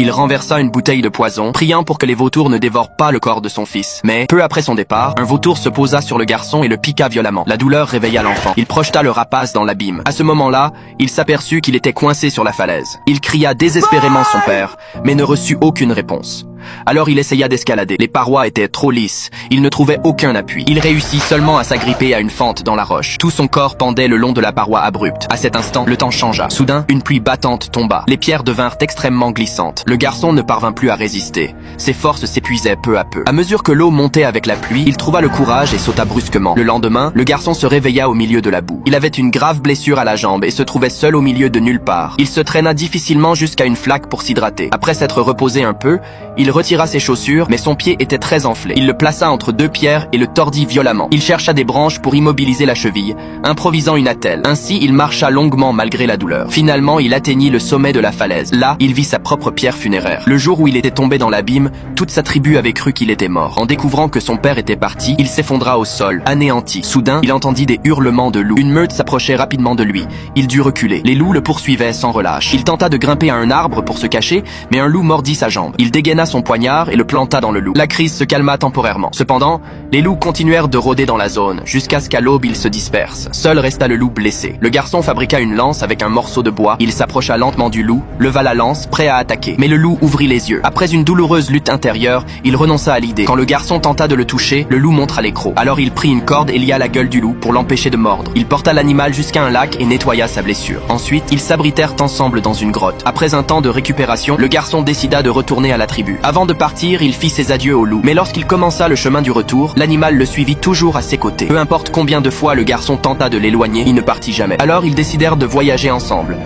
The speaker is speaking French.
Il renversa une bouteille de poison, priant pour que les vautours ne dévorent pas le corps de son fils. Mais, peu après son départ, un vautour se posa sur le garçon et le piqua violemment. La douleur réveilla l'enfant. Il projeta le rapace dans l'abîme. À ce moment-là, il s'aperçut qu'il était coincé sur la falaise. Il cria désespérément son père, mais ne reçut aucune réponse. Alors il essaya d'escalader. Les parois étaient trop lisses. Il ne trouvait aucun appui. Il réussit seulement à s'agripper à une fente dans la roche. Tout son corps pendait le long de la paroi abrupte. À cet instant, le temps changea. Soudain, une pluie battante tomba. Les pierres devinrent extrêmement glissantes. Le garçon ne parvint plus à résister. Ses forces s'épuisaient peu à peu. À mesure que l'eau montait avec la pluie, il trouva le courage et sauta brusquement. Le lendemain, le garçon se réveilla au milieu de la boue. Il avait une grave blessure à la jambe et se trouvait seul au milieu de nulle part. Il se traîna difficilement jusqu'à une flaque pour s'hydrater. Après s'être reposé un peu, il retira ses chaussures, mais son pied était très enflé. Il le plaça entre deux pierres et le tordit violemment. Il chercha des branches pour immobiliser la cheville, improvisant une attelle. Ainsi, il marcha longuement malgré la douleur. Finalement, il atteignit le sommet de la falaise. Là, il vit sa propre pierre funéraire. Le jour où il était tombé dans l'abîme, toute sa tribu avait cru qu'il était mort. En découvrant que son père était parti, il s'effondra au sol, anéanti. Soudain, il entendit des hurlements de loups. Une meute s'approchait rapidement de lui. Il dut reculer. Les loups le poursuivaient sans relâche. Il tenta de grimper à un arbre pour se cacher, mais un loup mordit sa jambe. Il dégaina son poignard et le planta dans le loup. La crise se calma temporairement. Cependant, les loups continuèrent de rôder dans la zone, jusqu'à ce qu'à l'aube ils se dispersent. Seul resta le loup blessé. Le garçon fabriqua une lance avec un morceau de bois. Il s'approcha lentement du loup, leva la lance, prêt à attaquer. Mais le loup ouvrit les yeux. Après une douloureuse lutte intérieure, il renonça à l'idée. Quand le garçon tenta de le toucher, le loup montra les crocs. Alors il prit une corde et lia la gueule du loup pour l'empêcher de mordre. Il porta l'animal jusqu'à un lac et nettoya sa blessure. Ensuite, ils s'abritèrent ensemble dans une grotte. Après un temps de récupération, le garçon décida de retourner à la tribu. Avant de partir, il fit ses adieux au loup. Mais lorsqu'il commença le chemin du retour, l'animal le suivit toujours à ses côtés. Peu importe combien de fois le garçon tenta de l'éloigner, il ne partit jamais. Alors ils décidèrent de voyager ensemble.